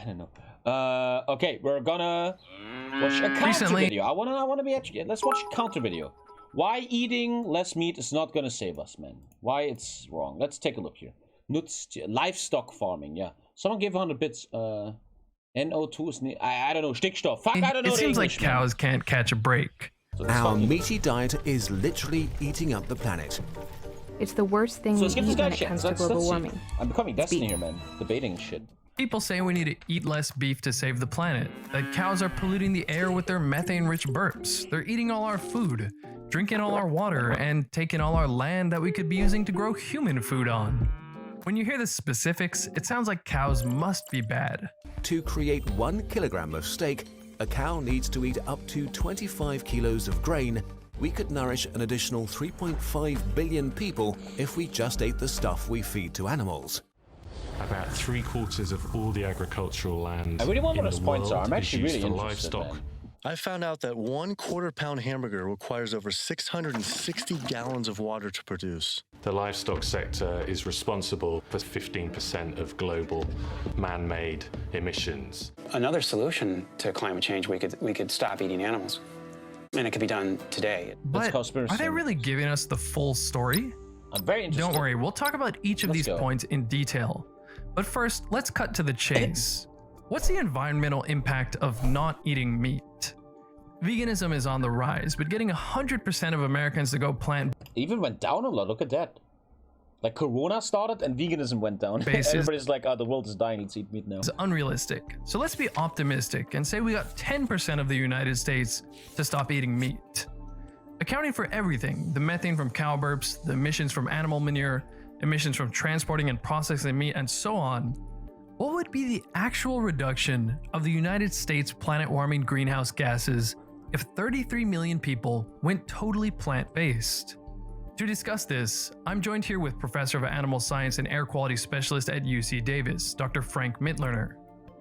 I don't know. Okay, we're gonna watch a counter video. I wanna be educated. Let's watch a counter video. Why eating less meat is not gonna save us, man. Why it's wrong. Let's take a look here. Nuts, livestock farming, yeah. Someone gave 100 bits. NO2 is I don't know. Stickstoff. Fuck, I don't know. It seems like cows can't catch a break. So our meaty diet is literally eating up the planet. It's the worst thing we eat when it comes to global warming. I'm becoming Destiny here, man. Debating shit. People say we need to eat less beef to save the planet, that cows are polluting the air with their methane-rich burps. They're eating all our food, drinking all our water, and taking all our land that we could be using to grow human food on. When you hear the specifics, it sounds like cows must be bad. To create 1 kilogram of steak, a cow needs to eat up to 25 kilos of grain. We could nourish an additional 3.5 billion people if we just ate the stuff we feed to animals. About 3/4 of all the agricultural land I really wonder what his points are. I'm is actually used really for interested, livestock. man. I found out that 1/4 pound hamburger requires over 660 gallons of water to produce. The livestock sector is responsible for 15% of global man-made emissions. Another solution to climate change, we could stop eating animals. And it could be done today. But are they really giving us the full story? I'm very interested. Don't worry, we'll talk about each of these points in detail. But first, let's cut to the chase. What's the environmental impact of not eating meat? Veganism is on the rise, but getting 100% of Americans to go plant even went down a lot. Look at that. Like Corona started and veganism went down. Everybody's like, oh, the world is dying. Let's eat meat now. It's unrealistic. So let's be optimistic and say we got 10% of the United States to stop eating meat. Accounting for everything, the methane from cow burps, the emissions from animal manure, emissions from transporting and processing meat, and so on, what would be the actual reduction of the United States planet-warming greenhouse gases if 33 million people went totally plant-based? To discuss this, I'm joined here with Professor of Animal Science and Air Quality Specialist at UC Davis, Dr. Frank Mittliner.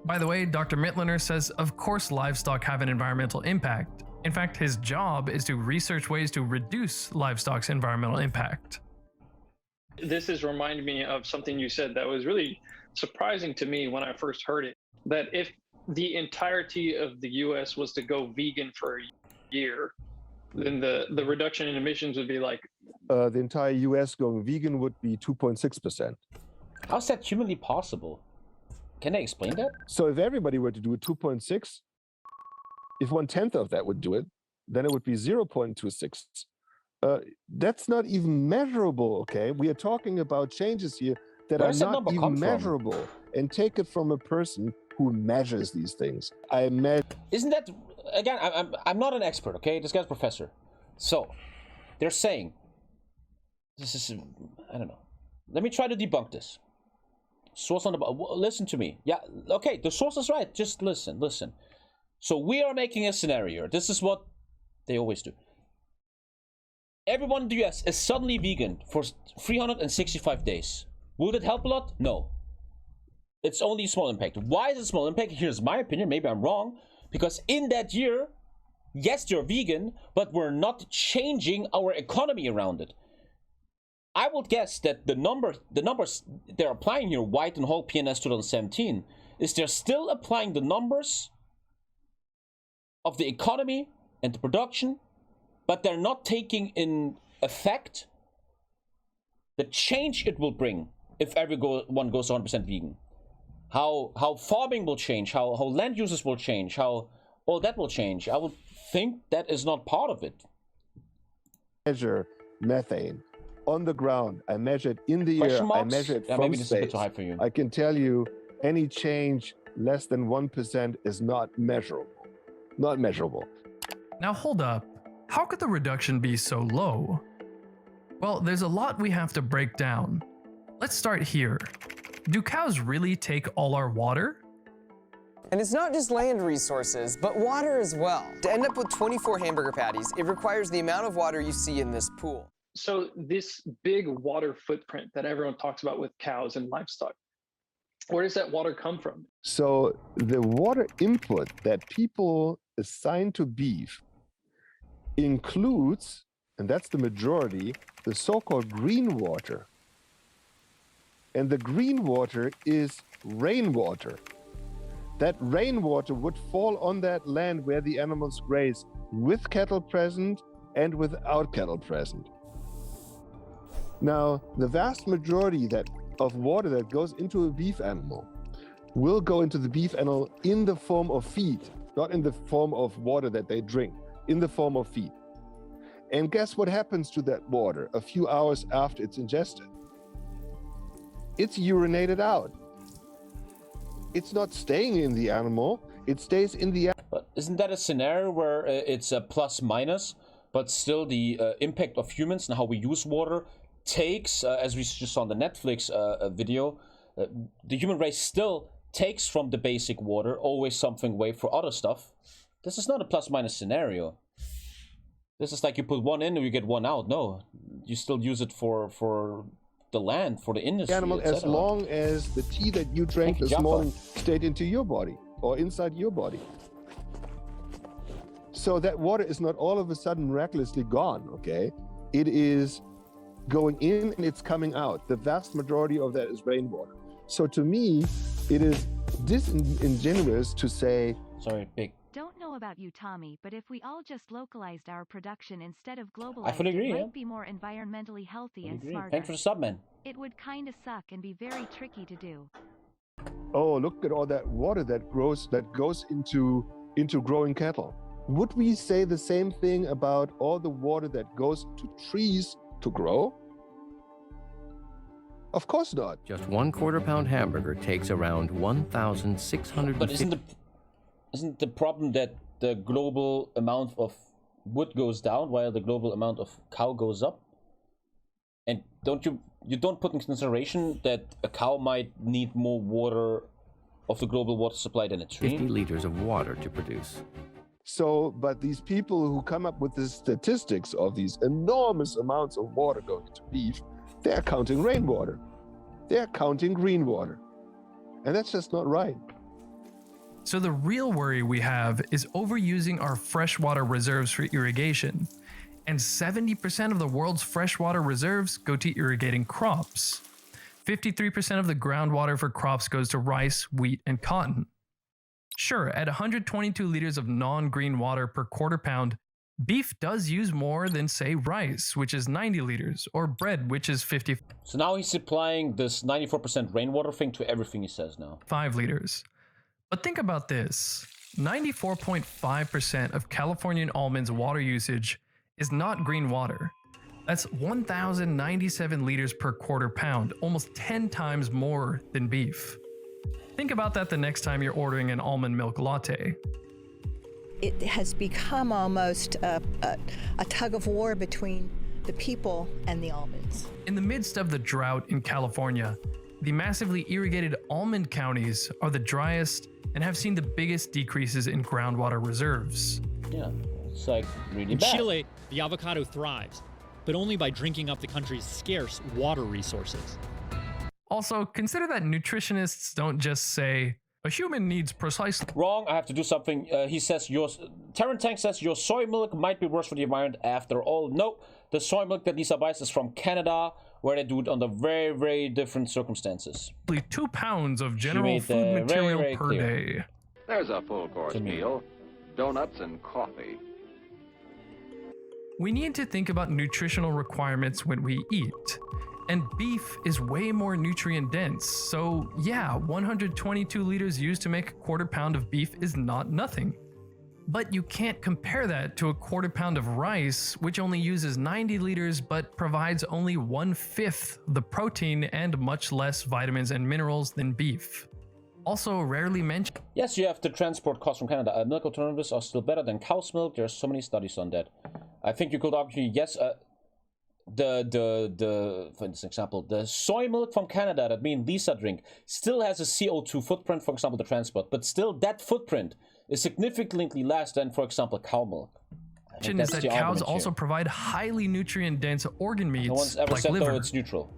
By the way, Dr. Mittliner says of course livestock have an environmental impact. In fact, his job is to research ways to reduce livestock's environmental impact. This is reminding me of something you said that was really surprising to me when I first heard it, that if the entirety of the US was to go vegan for a year, then the reduction in emissions would be like... the entire US going vegan would be 2.6%. How's that humanly possible? Can they explain that? So if everybody were to do it 2.6, if 1/10 of that would do it, then it would be 0.26. That's not even measurable, okay? We are talking about changes here that are not even measurable. And take it from a person who measures these things. Isn't that, again, I'm not an expert, okay? This guy's a professor. So, they're saying, this is, I don't know. Let me try to debunk this. Source on the, listen to me. Yeah, okay, the source is right. Just listen. So we are making a scenario. This is what they always do. Everyone in the US is suddenly vegan for 365 days. Would it help a lot? No. It's only a small impact. Why is it a small impact? Here's my opinion. Maybe I'm wrong. Because in that year, yes, you're vegan, but we're not changing our economy around it. I would guess that the numbers they're applying here, White and Hall PNS 2017, is they're still applying the numbers of the economy and the production, but they're not taking in effect the change it will bring if everyone goes 100% vegan. How farming will change, how land uses will change, how all that will change. I would think that is not part of it. Measure methane on the ground. I measure it in the air. I measure it from space. A bit too high for you. I can tell you any change less than 1% is not measurable. Not measurable. Now hold up. How could the reduction be so low? Well, there's a lot we have to break down. Let's start here. Do cows really take all our water? And it's not just land resources, but water as well. To end up with 24 hamburger patties, it requires the amount of water you see in this pool. So this big water footprint that everyone talks about with cows and livestock, where does that water come from? So the water input that people assign to beef includes, and that's the majority, the so-called green water. And the green water is rainwater. that rainwater would fall on that land where the animals graze, with cattle present and without cattle present. Now, the vast majority of water that goes into a beef animal will go into the beef animal in the form of feed, not in the form of water that they drink, in the form of feed. And guess what happens to that water a few hours after it's ingested? It's urinated out. It's not staying in the animal, it stays in the animal. But isn't that a scenario where it's a plus minus, but still the impact of humans and how we use water takes, as we just saw on the Netflix video, the human race still takes from the basic water always something away for other stuff. This is not a plus minus scenario. This is like you put one in and you get one out. No, you still use it for the land, for the industry, animal, as long as the tea that you drank this morning stayed into your body or inside your body. So that water is not all of a sudden miraculously gone, okay? It is going in and it's coming out. The vast majority of that is rainwater. So to me, it is disingenuous to say... Sorry, big. Don't know about you, Tommy, but if we all just localized our production instead of globalized, I fully agree, it might be more environmentally healthy and smarter. Thanks for the sub, man. It would kinda suck and be very tricky to do. Oh, look at all that water that goes into growing cattle. Would we say the same thing about all the water that goes to trees to grow? Of course not. Just 1/4 pound hamburger takes around 1,600. But isn't the problem that the global amount of wood goes down while the global amount of cow goes up? And you don't put in consideration that a cow might need more water of the global water supply than a tree? 50 liters of water to produce. So, but these people who come up with the statistics of these enormous amounts of water going to beef, they're counting rainwater. They're counting green water. And that's just not right. So the real worry we have is overusing our freshwater reserves for irrigation. And 70% of the world's freshwater reserves go to irrigating crops. 53% of the groundwater for crops goes to rice, wheat, and cotton. Sure, at 122 liters of non-green water per 1/4 pound, beef does use more than, say, rice, which is 90 liters, or bread, which is 50. So now he's applying this 94% rainwater thing to everything he says now. 5 liters. But think about this. 94.5% of Californian almonds' water usage is not green water. That's 1,097 liters per 1/4 pound, almost 10 times more than beef. Think about that the next time you're ordering an almond milk latte. It has become almost a tug of war between the people and the almonds. In the midst of the drought in California, the massively irrigated almond counties are the driest and have seen the biggest decreases in groundwater reserves. Yeah, it's like really In bad. Chile, the avocado thrives, but only by drinking up the country's scarce water resources. Also, consider that nutritionists don't just say, a human needs precisely... Wrong, I have to do something. He says, Terran Tank says your soy milk might be worse for the environment after all. No, the soy milk that Lisa buys is from Canada, where they do it under very, very different circumstances. 2 pounds of general food material very per clear. day. There's a full course meal, donuts and coffee. We need to think about nutritional requirements when we eat. And beef is way more nutrient dense, so yeah, 122 liters used to make a 1/4 pound of beef is not nothing. But you can't compare that to a 1/4 pound of rice, which only uses 90 liters but provides only 1/5 the protein and much less vitamins and minerals than beef. Also rarely mentioned. Yes, you have the transport costs from Canada. Milk alternatives are still better than cow's milk. There are so many studies on that. I think you could argue, yes, for example, the soy milk from Canada that me and Lisa drink still has a CO2 footprint, for example, the transport, but still that footprint is significantly less than, for example, cow milk. Is that cows also provide highly nutrient-dense organ meats no one's ever like said, liver. though, it's neutral.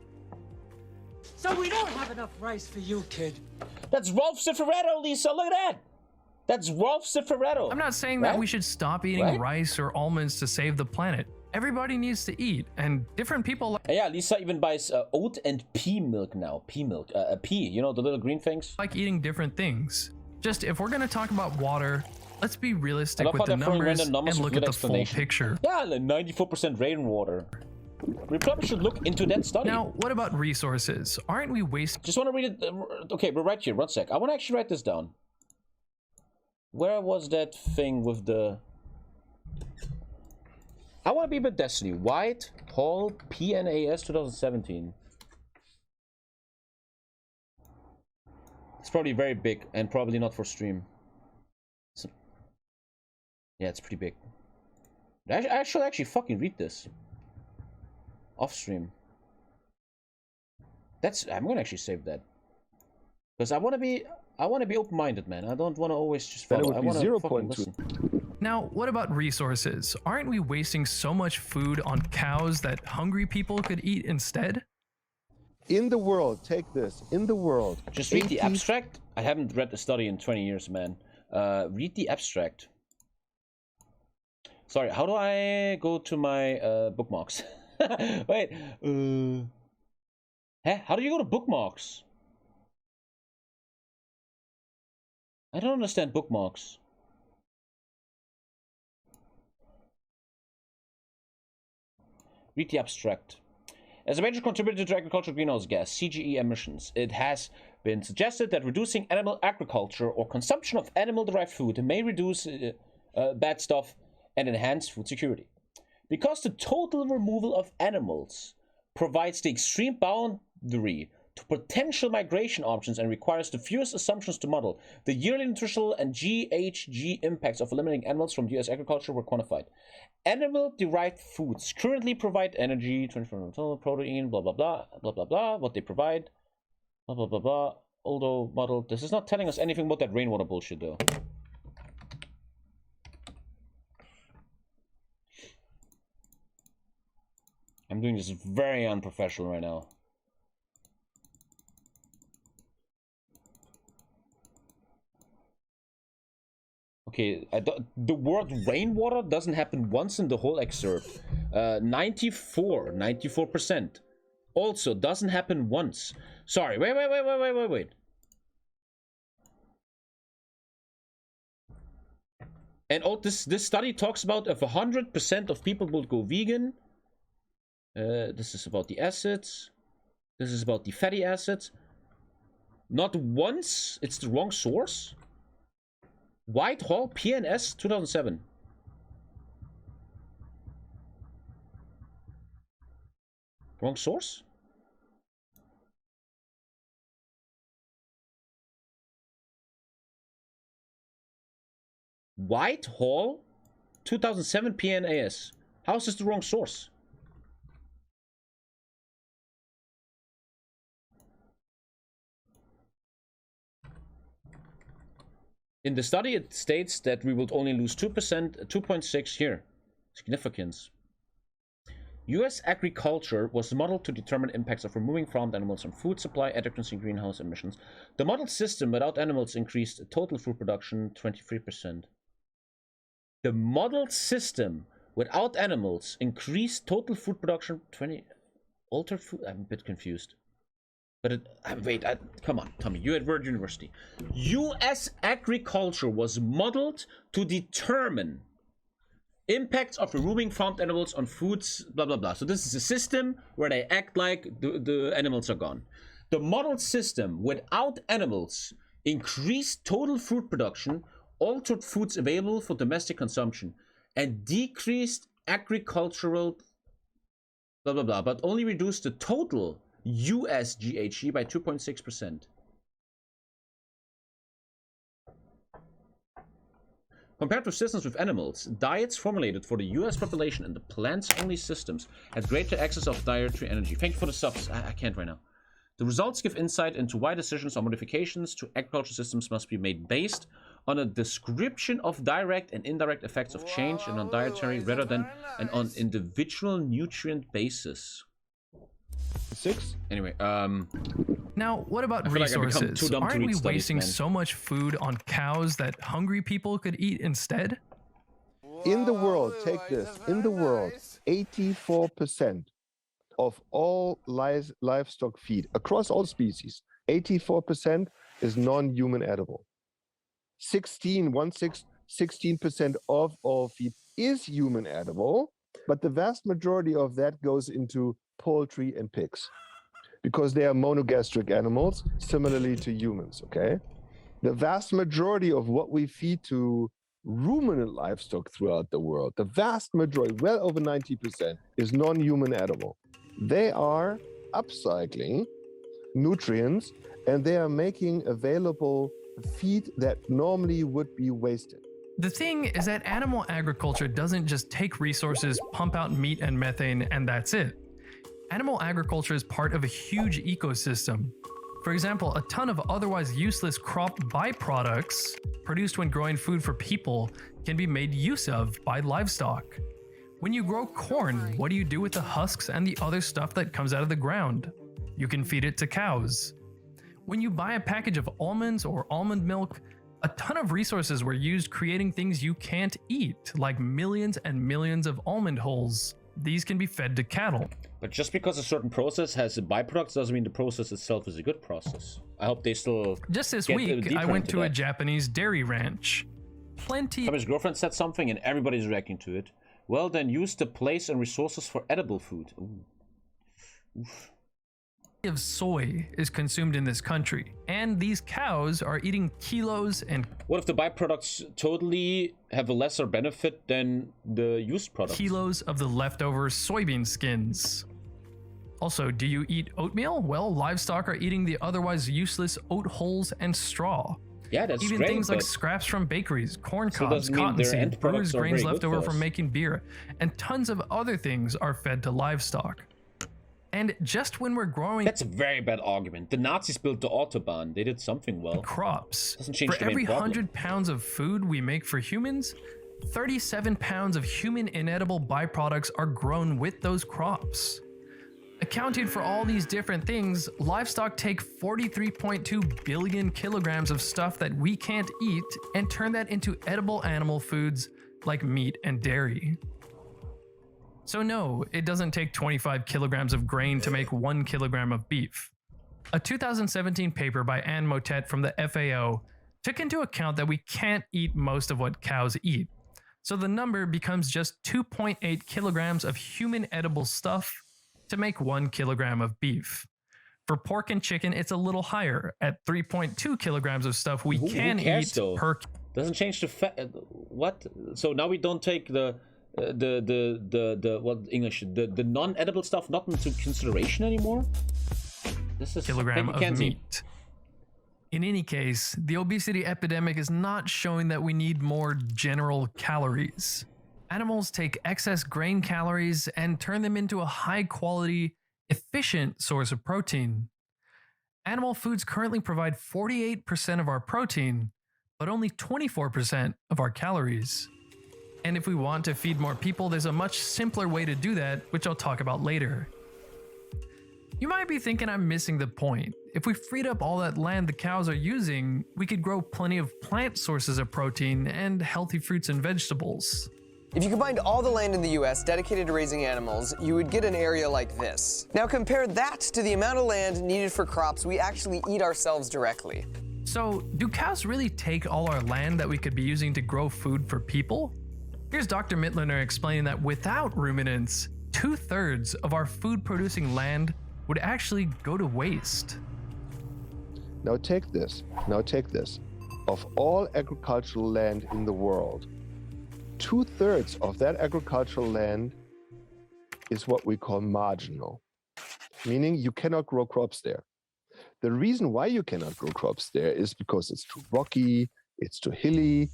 So we don't have enough rice for you, kid. That's Rolf Cifaretto, Lisa. Look at that. That's Rolf Cifaretto. I'm not saying that we should stop eating rice or almonds to save the planet. Everybody needs to eat, and different people... Yeah, Lisa even buys oat and pea milk now. Pea milk. Pea, you know, the little green things? Like eating different things. Just if we're going to talk about water, let's be realistic with the they're throwing numbers random numbers and with look at good the full explanation. picture. Yeah, like 94% rainwater. We probably should look into that study. Now, what about resources? Aren't we wasting... Just want to read it. Okay, we're right here. 1 sec. I want to actually write this down. Where was that thing with the... I want to be a bit Destiny. White Hall PNAS 2017. It's probably very big and probably not for stream. Yeah, it's pretty big. I should actually fucking read this. Off stream. I'm gonna actually save that. Because I wanna be open-minded, man. I don't wanna always just follow. Then it would be 0.2. Now, what about resources? Aren't we wasting so much food on cows that hungry people could eat instead? In the world, take this. In the world. Just read the abstract. I haven't read the study in 20 years, man. Read the abstract. Sorry, how do I go to my bookmarks? Wait. How do you go to bookmarks? I don't understand bookmarks. Read the abstract. As a major contributor to agricultural greenhouse gas, CGE emissions, it has been suggested that reducing animal agriculture or consumption of animal-derived food may reduce bad stuff and enhance food security. Because the total removal of animals provides the extreme boundary to potential migration options and requires the fewest assumptions to model, the yearly nutritional and GHG impacts of eliminating animals from US agriculture were quantified. Animal-derived foods currently provide energy, 24 protein, blah, blah, blah, blah, blah, blah, what they provide, blah, blah, blah, blah. Although, model, this is not telling us anything about that rainwater bullshit, though. I'm doing this very unprofessional right now. Okay, the word rainwater doesn't happen once in the whole excerpt. 94%. Also doesn't happen once. Sorry, wait. And this study talks about if 100% of people would go vegan. This is about the acids. This is about the fatty acids. Not once. It's the wrong source. Whitehall PNS 2007. Wrong source? Whitehall 2007 PNAS. How is this the wrong source? In the study, it states that we will only lose 2%, 2.6 here. Significance. U.S. agriculture was modeled to determine impacts of removing farmed animals on food supply at decreasing greenhouse emissions. The model system without animals increased total food production 23%. The model system without animals increased total food production 20. Altered food. I'm a bit confused. But come on, Tommy, you're at Word University. U.S. agriculture was modeled to determine impacts of removing farmed animals on foods, blah, blah, blah. So this is a system where they act like the animals are gone. The model system without animals increased total food production, altered foods available for domestic consumption, and decreased agricultural, blah, blah, blah, but only reduced the total US GHG by 2.6%. Compared to systems with animals, diets formulated for the US population and the plants-only systems had greater excess of dietary energy. Thank you for the subs. I can't right now. The results give insight into why decisions on modifications to agricultural systems must be made based on a description of direct and indirect effects of change and on dietary rather than an on individual nutrient basis. 6. Anyway, now what about resources? Aren't we wasting so much food on cows that hungry people could eat instead? In the world, take this. In the world, 84% of all livestock feed across all species, 84% is non-human edible. 16% of all feed is human edible, but the vast majority of that goes into poultry and pigs because they are monogastric animals, similarly to humans, okay? The vast majority of what we feed to ruminant livestock throughout the world, the vast majority, well over 90%, is non-human edible. They are upcycling nutrients and they are making available feed that normally would be wasted. The thing is that animal agriculture doesn't just take resources, pump out meat and methane, and that's it. Animal agriculture is part of a huge ecosystem. For example, a ton of otherwise useless crop byproducts produced when growing food for people can be made use of by livestock. When you grow corn, what do you do with the husks and the other stuff that comes out of the ground? You can feed it to cows. When you buy a package of almonds or almond milk, a ton of resources were used creating things you can't eat, like millions and millions of almond hulls. These can be fed to cattle. But just because a certain process has byproducts doesn't mean the process itself is a good process. I hope they still. Just this week, I went to a Japanese dairy ranch. Tommy's girlfriend said something and everybody's reacting to it. Well, then use the place and resources for edible food. Ooh. Oof. Of soy is consumed in this country, and these cows are eating kilos and what if the byproducts totally have a lesser benefit than the used products? Kilos of the leftover soybean skins. Also, do you eat oatmeal? Well, livestock are eating the otherwise useless oat hulls and straw. Yeah, that's Even great, things like scraps from bakeries, corn so cobs, cottonseed, brewers' grains left over from from making beer, and tons of other things are fed to livestock. And just when we're growing... That's a very bad argument. The Nazis built the Autobahn. They did something well. Crops. Doesn't change for the main every problem. 100 pounds of food we make for humans, 37 pounds of human inedible byproducts are grown with those crops. Accounting for all these different things, livestock take 43.2 billion kilograms of stuff that we can't eat and turn that into edible animal foods like meat and dairy. So no, it doesn't take 25 kilograms of grain to make 1 kilogram of beef. A 2017 paper by Anne Motet from the FAO took into account that we can't eat most of what cows eat. So the number becomes just 2.8 kilograms of human edible stuff to make 1 kilogram of beef. For pork and chicken, it's a little higher at 3.2 kilograms of stuff we can eat though? per. Doesn't change the fat. What? So now we don't take the what English the non-edible stuff not into consideration anymore. This is Kilogram of meat. In any case, the obesity epidemic is not showing that we need more general calories. Animals take excess grain calories and turn them into a high-quality, efficient source of protein. Animal foods currently provide 48% of our protein, but only 24% of our calories. And if we want to feed more people, there's a much simpler way to do that, which I'll talk about later. You might be thinking I'm missing the point. If we freed up all that land the cows are using, we could grow plenty of plant sources of protein and healthy fruits and vegetables. If you combined all the land in the US dedicated to raising animals, you would get an area like this. Now compare that to the amount of land needed for crops we actually eat ourselves directly. So, do cows really take all our land that we could be using to grow food for people? Here's Dr. Mittliner explaining that without ruminants, 2/3 of our food-producing land would actually go to waste. Now take this. Of all agricultural land in the world, 2/3 of that agricultural land is what we call marginal, meaning you cannot grow crops there. The reason why you cannot grow crops there is because it's too rocky, it's too hilly,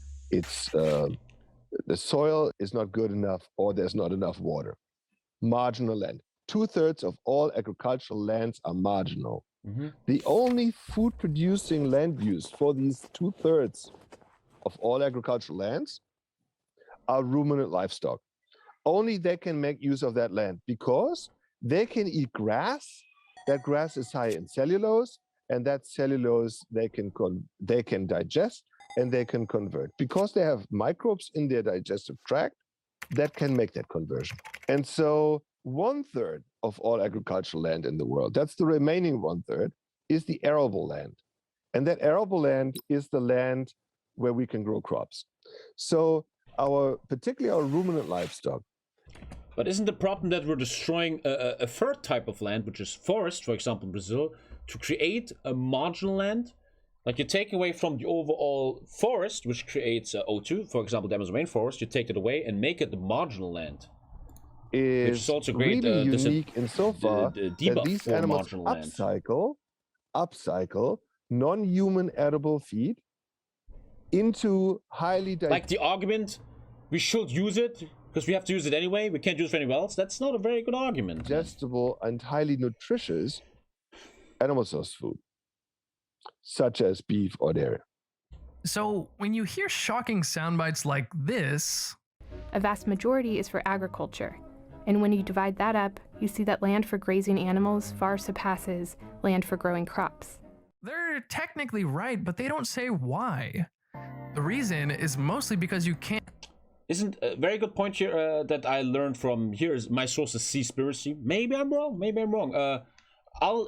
the soil is not good enough, or there's not enough water. Marginal land. 2/3 of all agricultural lands are marginal. Mm-hmm. The only food-producing land use for these 2/3 of all agricultural lands are ruminant livestock. Only they can make use of that land because they can eat grass. That grass is high in cellulose, and that cellulose they can digest and they can convert. Because they have microbes in their digestive tract that can make that conversion. And so 1/3 of all agricultural land in the world, that's the remaining 1/3, is the arable land. And that arable land is the land where we can grow crops. So particularly our ruminant livestock. But isn't the problem that we're destroying a third type of land, which is forest, for example, in Brazil, to create a marginal land? Like, you take away from the overall forest, which creates O2, for example, the Amazon rainforest, you take it away and make it the marginal land. Which is also great, really unique insofar that these animals upcycle non-human edible feed into highly like the argument, we should use it because we have to use it anyway, we can't use it for anywhere else. That's not a very good argument. Digestible and highly nutritious animal source food, such as beef or dairy. So when you hear shocking sound bites like this, a vast majority is for agriculture. And when you divide that up, you see that land for grazing animals far surpasses land for growing crops. They're technically right, but they don't say why. The reason is mostly because you can't. Isn't a very good point here that I learned from here is my source is Seaspiracy. Maybe I'm wrong.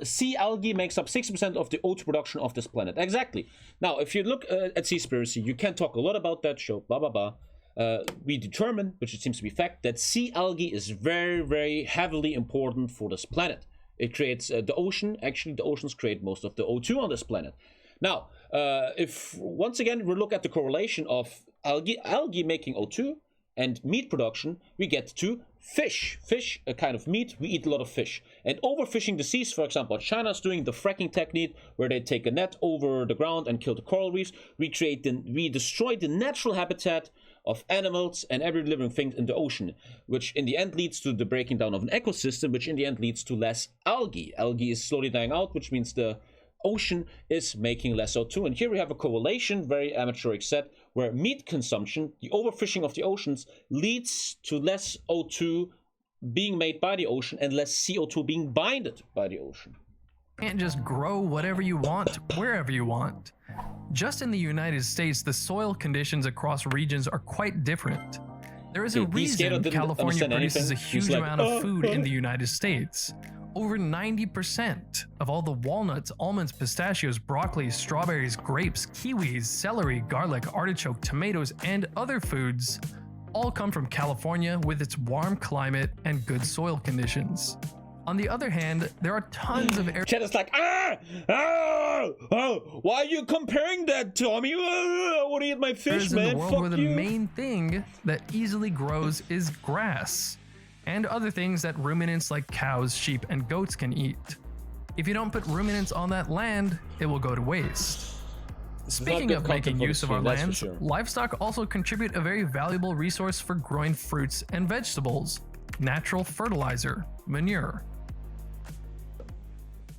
Sea algae makes up 60% of the O2 production of this planet. Exactly. Now, if you look at Seaspiracy, you can talk a lot about that show, blah, blah, blah. We determine, which it seems to be fact, that sea algae is very, very heavily important for this planet. It creates the ocean. Actually, the oceans create most of the O2 on this planet. Now, if once again we look at the correlation of algae making O2 and meat production, we get to fish. Fish, a kind of meat, we eat a lot of fish. And overfishing the seas, for example, China's doing the fracking technique where they take a net over the ground and kill the coral reefs. We destroy the natural habitat of animals and every living thing in the ocean, which in the end leads to the breaking down of an ecosystem, which in the end leads to less algae. Algae is slowly dying out, which means the ocean is making less O2. And here we have a correlation, very amateuric set, where meat consumption, the overfishing of the oceans, leads to less O2 being made by the ocean and less CO2 being binded by the ocean. You can't just grow whatever you want, wherever you want. Just in the United States, the soil conditions across regions are quite different. There is a reason California produces a huge amount of food in the United States. Over 90% of all the walnuts, almonds, pistachios, broccoli, strawberries, grapes, kiwis, celery, garlic, artichoke, tomatoes, and other foods all come from California with its warm climate and good soil conditions. On the other hand, there are tons of areas. Chet is like, why are you comparing that, Tommy? I want to eat my fish, man. In the world where the main thing that easily grows is grass, and other things that ruminants like cows, sheep, and goats can eat. If you don't put ruminants on that land, it will go to waste. Speaking of making use of our lands, livestock also contribute a very valuable resource for growing fruits and vegetables: natural fertilizer, manure.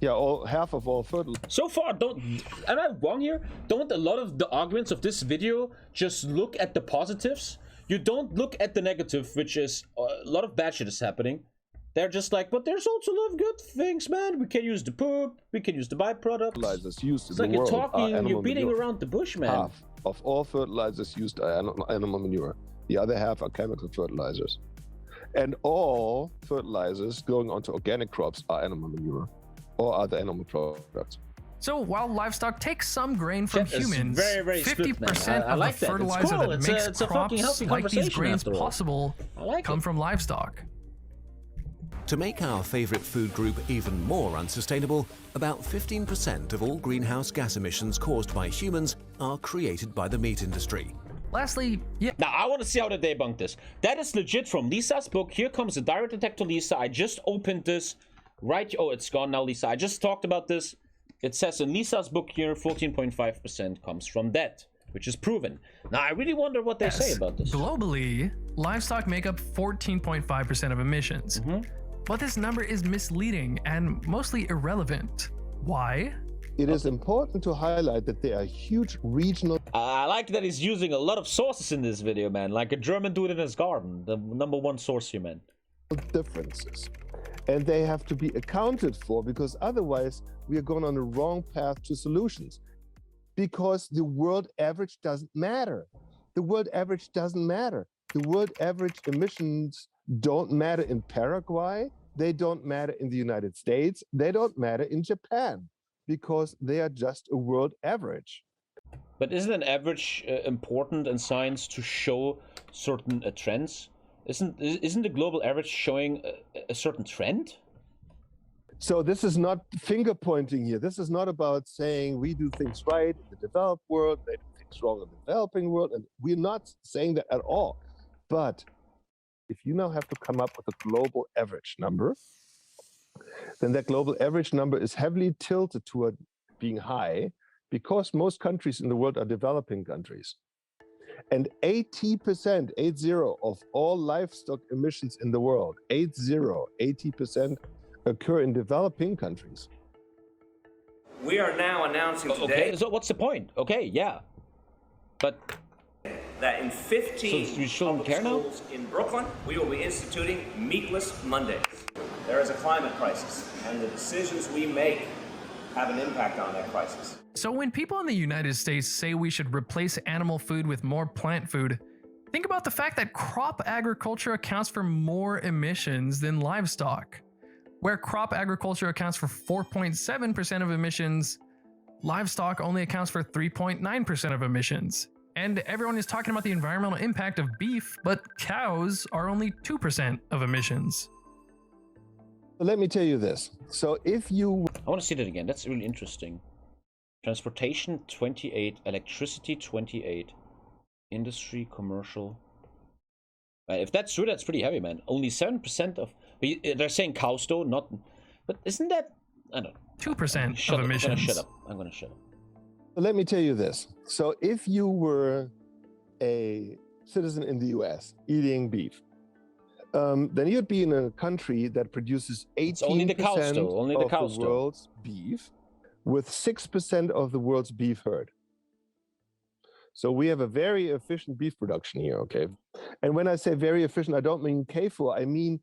Yeah, half of all fertilizer. So far, am I wrong here? Don't a lot of the arguments of this video just look at the positives? You don't look at the negative, which is a lot of bad shit is happening. They're just like, but there's also a lot of good things, man. We can use the poop, we can use the byproducts. Fertilizers used it's in like the you're world talking, you're beating around the bush, man. Half of all fertilizers used are animal manure. The other half are chemical fertilizers. And all fertilizers going onto organic crops are animal manure or other animal products. So while livestock takes some grain from humans, very, very 50% of the fertilizer that makes crops like these grains possible come from livestock. To make our favorite food group even more unsustainable, about 15% of all greenhouse gas emissions caused by humans are created by the meat industry. Lastly, yeah. Now, I want to see how they debunk this. That is legit from Lisa's book. Here comes the direct attack to Lisa. I just opened this. Right. Oh, it's gone now, Lisa. I just talked about this. It says in Lisa's book here, 14.5% comes from that, which is proven. Now, I really wonder what they say about this. Globally, livestock make up 14.5% of emissions. But this number is misleading and mostly irrelevant. Why? It is important to highlight that there are huge regional... I like that he's using a lot of sources in this video, man. Like a German dude in his garden. The #1 source here, man. Differences. And they have to be accounted for, because otherwise we are going on the wrong path to solutions. Because the world average doesn't matter. The world average doesn't matter. The world average emissions don't matter in Paraguay. They don't matter in the United States. They don't matter in Japan, because they are just a world average. But isn't an average important in science to show certain trends? Isn't the global average showing a certain trend? So this is not finger pointing here. This is not about saying we do things right in the developed world, they do things wrong in the developing world, and we're not saying that at all. But if you now have to come up with a global average number, then that global average number is heavily tilted toward being high because most countries in the world are developing countries. And 80%, 80, of all livestock emissions in the world, 80% occur in developing countries. We are now announcing today. Okay, so what's the point? Okay, yeah. But that in 15 so we shouldn't care schools in Brooklyn, we will be instituting meatless Mondays. There is a climate crisis, and the decisions we make have an impact on that crisis. So when people in the United States say we should replace animal food with more plant food, think about the fact that crop agriculture accounts for more emissions than livestock. Where crop agriculture accounts for 4.7% of emissions, livestock only accounts for 3.9% of emissions. And everyone is talking about the environmental impact of beef, but cows are only 2% of emissions. Let me tell you this. So if you... I want to see that again. That's really interesting. Transportation 28, electricity 28, industry, commercial. If that's true, that's pretty heavy, man. Only 7% of... They're saying cows though, not... But isn't that... I don't know. 2% of emissions. I'm gonna shut up. Let me tell you this. So if you were a citizen in the US eating beef, then you'd be in a country that produces 18% of the world's beef, with 6% of the world's beef herd. So we have a very efficient beef production here, okay? And when I say very efficient, I don't mean CAFO, I mean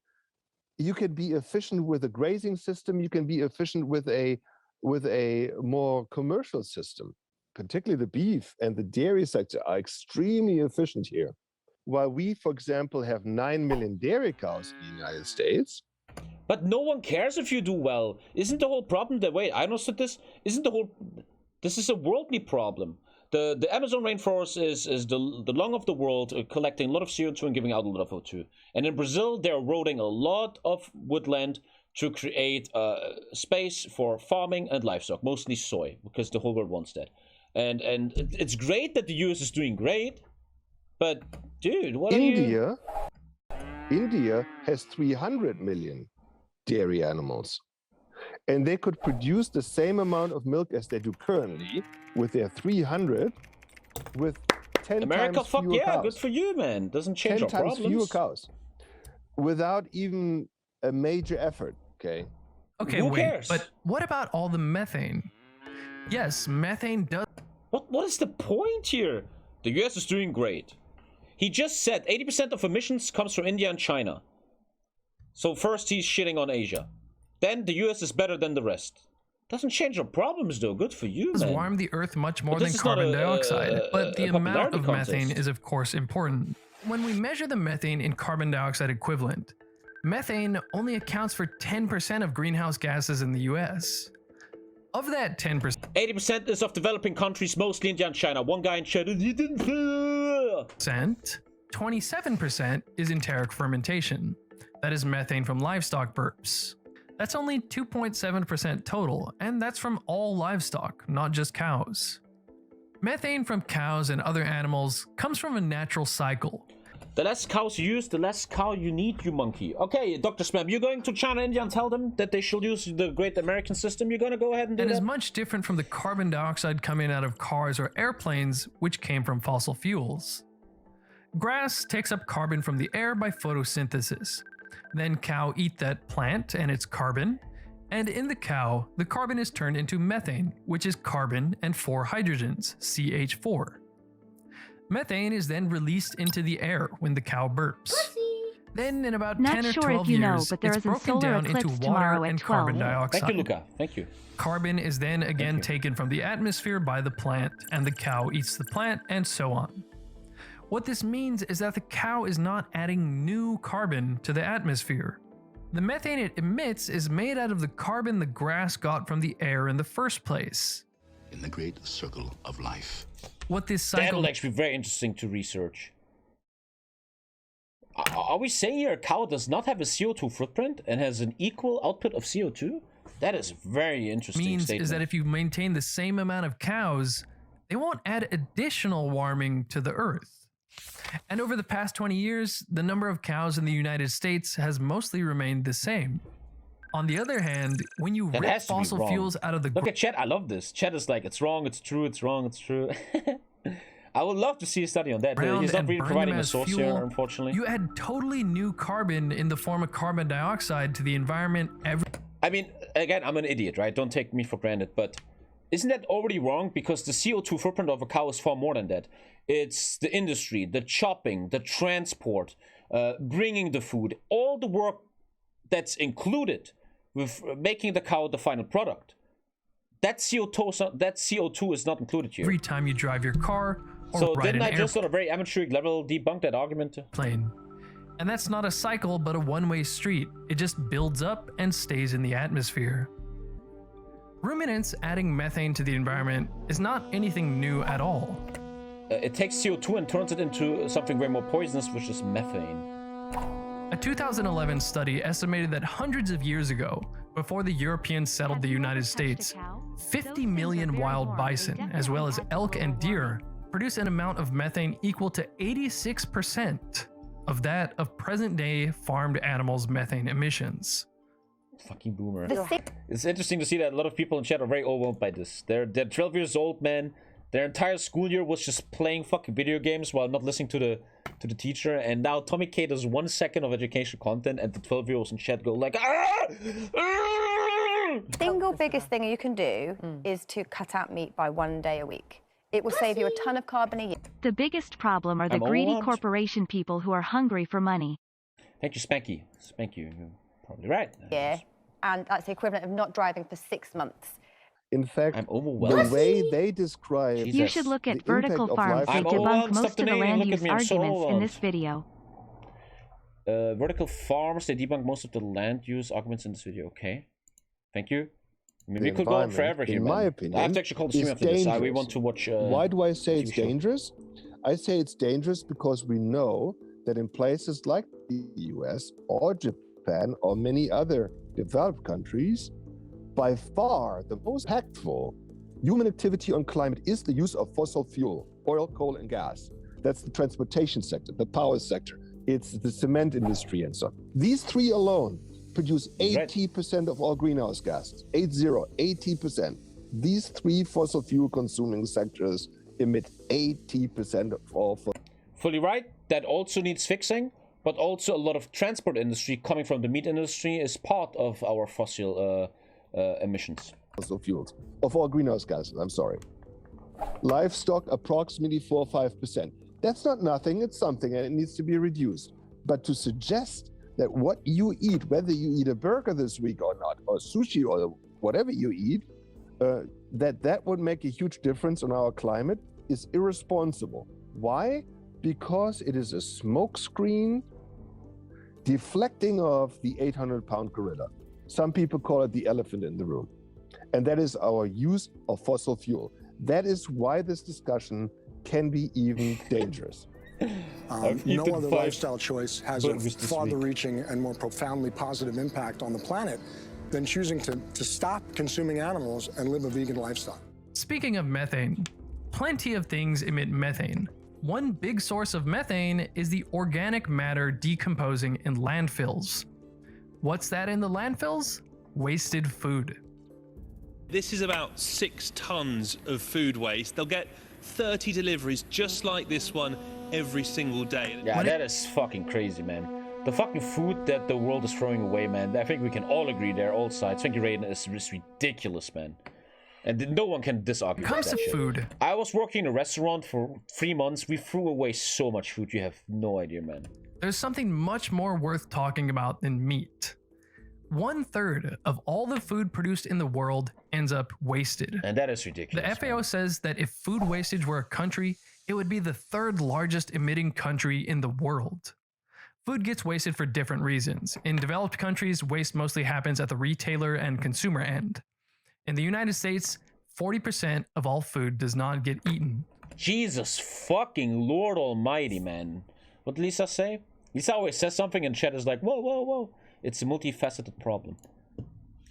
you can be efficient with a grazing system, you can be efficient with a more commercial system. Particularly the beef and the dairy sector are extremely efficient here. While we, for example, have 9 million dairy cows in the United States. But no one cares if you do well. Isn't the whole problem that, wait, I understood this, this is a worldly problem. The Amazon rainforest is the lung of the world, collecting a lot of CO2 and giving out a lot of O2. And in Brazil, they're eroding a lot of woodland to create space for farming and livestock, mostly soy, because the whole world wants that. And it's great that the US is doing great, but dude, what are you... India has 300 million dairy animals. And they could produce the same amount of milk as they do currently with their 300 with 10 America, times fuck fewer yeah, cows. good for you, man. Doesn't change 10 our times problems. fewer cows without even a major effort, okay? Okay, wait, but what about all the methane? Yes, methane does... What is the point here? The US is doing great. He just said 80% of emissions comes from India and China. So first he's shitting on Asia. Then the US is better than the rest. Doesn't change our problems though. Good for you, man. Does warm the earth much more than carbon dioxide, but the amount of methane is of course important. When we measure the methane in carbon dioxide equivalent, methane only accounts for 10% of greenhouse gases in the US. Of that 10%, 80% is of developing countries, mostly India and China. One guy in China, he didn't... 27% is enteric fermentation. That is methane from livestock burps. That's only 2.7% total, and that's from all livestock, not just cows. Methane from cows and other animals comes from a natural cycle. The less cows you use, the less cow you need, you monkey. Okay, Dr. Spam, you're going to China, India, and tell them that they should use the great American system? You're going to go ahead and do that? That is much different from the carbon dioxide coming out of cars or airplanes, which came from fossil fuels. Grass takes up carbon from the air by photosynthesis. Then cow eat that plant and its carbon, and in the cow, the carbon is turned into methane, which is carbon and 4 hydrogens, CH4. Methane is then released into the air when the cow burps. Then in about 10 or 12 years, it's broken down into water and carbon dioxide. Thank you, Luca. Thank you. Carbon is then again taken from the atmosphere by the plant, and the cow eats the plant, and so on. What this means is that the cow is not adding new carbon to the atmosphere. The methane it emits is made out of the carbon the grass got from the air in the first place. in the great circle of life. What this cycle... That'll actually be very interesting to research. Are we saying here a cow does not have a CO2 footprint and has an equal output of CO2? That is very interesting statement. Is that if you maintain the same amount of cows, they won't add additional warming to the earth. And over the past 20 years, the number of cows in the United States has mostly remained the same. On the other hand, when you rip fossil fuels out of the... Look at Chet, I love this. Chet is like, it's wrong, it's true, it's wrong, it's true. I would love to see a study on that. He's not really providing a source here, unfortunately. You add totally new carbon in the form of carbon dioxide to the environment I mean, again, I'm an idiot, right? Don't take me for granted, but isn't that already wrong? Because the CO2 footprint of a cow is far more than that. It's the industry, the chopping, the transport, bringing the food, all the work that's included with making the cow the final product. That CO2 is not included here. Every time you drive your car or so ride didn't an I just on a very amateuric level debunk that argument? Plane. And that's not a cycle, but a one-way street. It just builds up and stays in the atmosphere. Ruminants adding methane to the environment is not anything new at all. It takes CO2 and turns it into something way more poisonous, which is methane. A 2011 study estimated that hundreds of years ago, before the Europeans settled the United States, 50 million wild bison, as well as elk and deer, produce an amount of methane equal to 86% of that of present-day farmed animals' methane emissions. Fucking boomer. It's interesting to see that a lot of people in chat are very overwhelmed by this. They're 12 years old, man. Their entire school year was just playing fucking video games while not listening to the teacher. And now TommyKay does 1 second of educational content, and the 12-year-olds in chat go like, Single biggest thing you can do is to cut out meat by 1 day a week. It will save you a ton of carbon a year. The biggest problem are the greedy corporation people who are hungry for money. Thank you, Spanky. Spanky, you're probably right. Yeah, and that's the equivalent of not driving for 6 months. In fact, the way they describe You should look at vertical farms. They debunk most of the land use arguments in this video. Vertical farms, they debunk most of the land use arguments in this video. Okay. Thank you. I mean, we could go on forever here, in my opinion, I have to actually call the stream after this. We want to watch... Why do I say it's dangerous? I say it's dangerous because we know that in places like the US or Japan or many other developed countries, by far the most impactful human activity on climate is the use of fossil fuel, oil, coal, and gas. That's the transportation sector, the power sector. It's the cement industry and so on. These three alone produce 80% of all greenhouse gases. 80%. These three fossil fuel consuming sectors emit 80% of all. Fully right. That also needs fixing, but also a lot of transport industry coming from the meat industry is part of our fossil emissions. Fossil fuels of all greenhouse gases. I'm sorry. Livestock approximately 4 or 5%. That's not nothing. It's something, and it needs to be reduced. But to suggest that what you eat, whether you eat a burger this week or not, or sushi or whatever you eat, that would make a huge difference on our climate is irresponsible. Why? Because it is a smokescreen deflecting off the 800-pound gorilla. Some people call it the elephant in the room. And that is our use of fossil fuel. That is why this discussion can be even dangerous. No other lifestyle choice has a farther-reaching and more profoundly positive impact on the planet than choosing to stop consuming animals and live a vegan lifestyle. Speaking of methane, plenty of things emit methane. One big source of methane is the organic matter decomposing in landfills. What's that in the landfills? Wasted food. This is about 6 tons of food waste. They'll get 30 deliveries just like this one every single day. Yeah, that is fucking crazy, man. The fucking food that the world is throwing away, man. I think we can all agree there, all sides. Thank you, Raiden. It's ridiculous, man. And no one can disargue that shit. Food. I was working in a restaurant for 3 months. We threw away so much food. You have no idea, man. There's something much more worth talking about than meat. 1/3 of all the food produced in the world ends up wasted. And that is ridiculous. The FAO says that if food wastage were a country, it would be the 3rd largest emitting country in the world. Food gets wasted for different reasons. In developed countries, waste mostly happens at the retailer and consumer end. In the United States, 40% of all food does not get eaten. Jesus fucking Lord Almighty, man. What did Lisa say? Lisa always says something and chat is like, whoa, whoa, whoa. It's a multifaceted problem.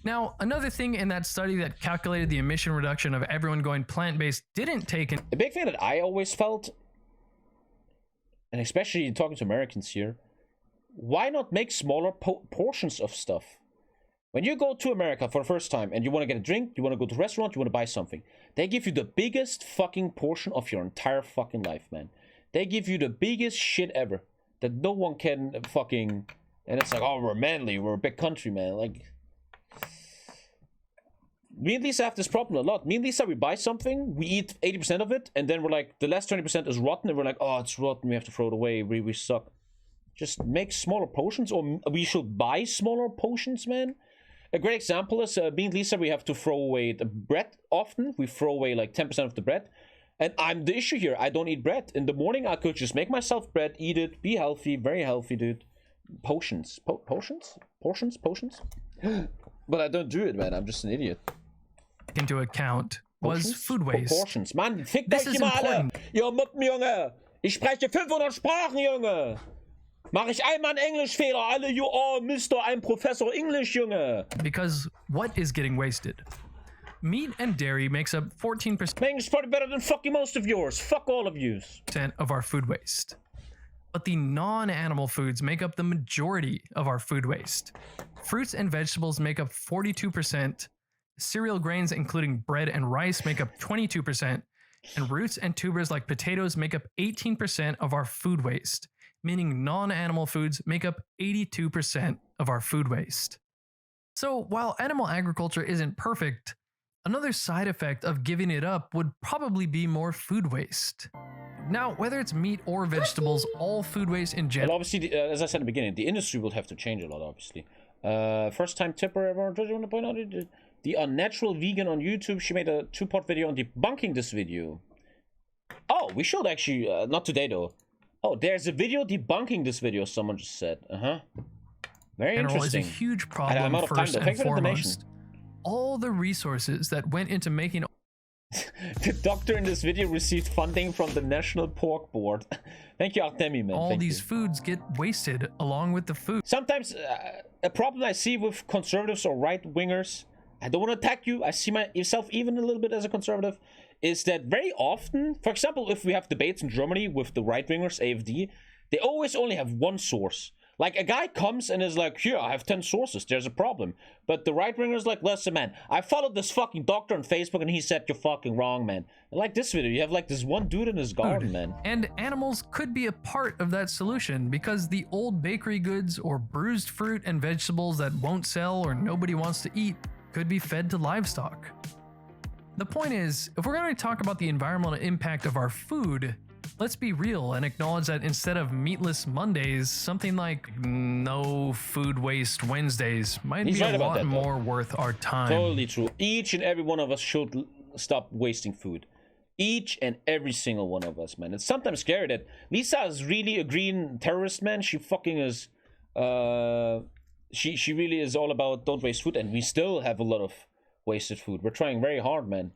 Now, another thing in that study that calculated the emission reduction of everyone going plant-based didn't take in... The big thing that I always felt, and especially talking to Americans here, why not make smaller portions of stuff? When you go to America for the first time and you want to get a drink, you want to go to a restaurant, you want to buy something, they give you the biggest fucking portion of your entire fucking life, man. They give you the biggest shit ever that no one can fucking... And it's like, oh, we're manly, we're a big country, man. Like, me and Lisa have this problem a lot. Me and Lisa, we buy something, we eat 80% of it, and then we're like, the last 20% is rotten, and we're like, oh, it's rotten, we have to throw it away, we suck. Just make smaller potions, or we should buy smaller potions, man. A great example is, me and Lisa, we have to throw away the bread often. We throw away like 10% of the bread. And I'm the issue here, I don't eat bread. In the morning, I could just make myself bread, eat it, be healthy, very healthy, dude. Potions? Potions? Potions? But I don't do it, man, I'm just an idiot. Into account was food waste. Portions. Mann, fickt euch immer alle! Ihr Muppen, Junge! Ich spreche 500 Sprachen, Junge! Mach ich einmal einen Englischfehler, alle, you all, Mr. I'm Professor English, Junge! Because what is getting wasted? Meat and dairy makes up 14%. My English is probably better than fucking most of yours. Fuck all of yous. Of our food waste. But the non-animal foods make up the majority of our food waste. Fruits and vegetables make up 42%. Cereal grains, including bread and rice, make up 22%. And roots and tubers like potatoes make up 18% of our food waste, meaning non-animal foods make up 82% of our food waste. So while animal agriculture isn't perfect, another side effect of giving it up would probably be more food waste. Now, whether it's meat or vegetables, all food waste in general... Well, obviously, as I said in the beginning, the industry will have to change a lot, obviously. First time tipper ever, just want to point out the Unnatural Vegan on YouTube. She made a 2-part video on debunking this video. Oh, we should actually, not today though. Oh, there's a video debunking this video, someone just said. Very interesting. Is a huge problem, first and foremost. All the resources that went into making... The doctor in this video received funding from the National Pork Board. Thank you, Artemi, man. All these foods get wasted along with the food. Sometimes, a problem I see with conservatives or right-wingers, I don't want to attack you, I see myself even a little bit as a conservative, is that very often, for example, if we have debates in Germany with the right-wingers, AfD, they always only have one source. Like, a guy comes and is like, here, I have 10 sources, there's a problem. But the right-winger's like, listen, man, I followed this fucking doctor on Facebook and he said you're fucking wrong, man. And like this video, you have like this one dude in his garden, man. And animals could be a part of that solution because the old bakery goods or bruised fruit and vegetables that won't sell or nobody wants to eat could be fed to livestock. The point is, if we're going to talk about the environmental impact of our food, let's be real and acknowledge that instead of meatless Mondays, something like no food waste Wednesdays might be a lot more worth our time. Totally true. Each and every one of us should stop wasting food. Each and every single one of us, man. It's sometimes scary that Lisa is really a green terrorist, man. She fucking is, she really is all about don't waste food, and we still have a lot of wasted food. We're trying very hard, man.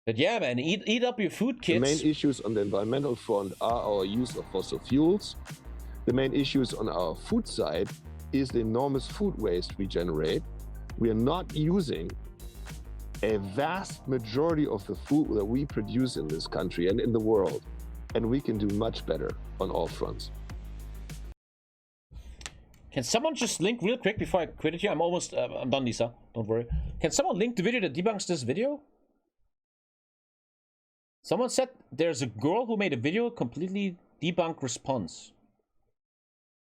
But yeah, man, eat up your food, kids. The main issues on the environmental front are our use of fossil fuels. The main issues on our food side is the enormous food waste we generate. We are not using a vast majority of the food that we produce in this country and in the world. And we can do much better on all fronts. Can someone just link real quick before I quit it here? I'm almost, I'm done, Lisa. Don't worry. Can someone link the video that debunks this video? Someone said there's a girl who made a video completely debunked response.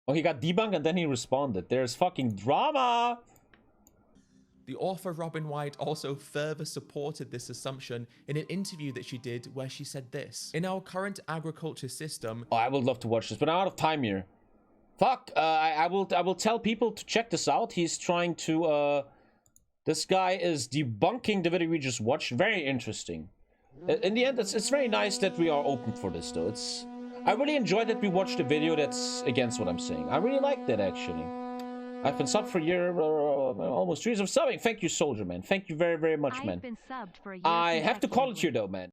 Oh, he got debunked and then he responded. There's fucking drama! The author Robin White also further supported this assumption in an interview that she did where she said this. In our current agriculture system... Oh, I would love to watch this, but I'm out of time here. Fuck, I will tell people to check this out. He's trying to, this guy is debunking the video we just watched. Very interesting. In the end, it's very nice that we are open for this, though. I really enjoyed that we watched a video that's against what I'm saying. I really like that, actually. I've been subbed for a year, almost 3 years of subbing. Thank you, soldier, man. Thank you very, very much, man. I've been subbed for a year I have to call it here, though, man.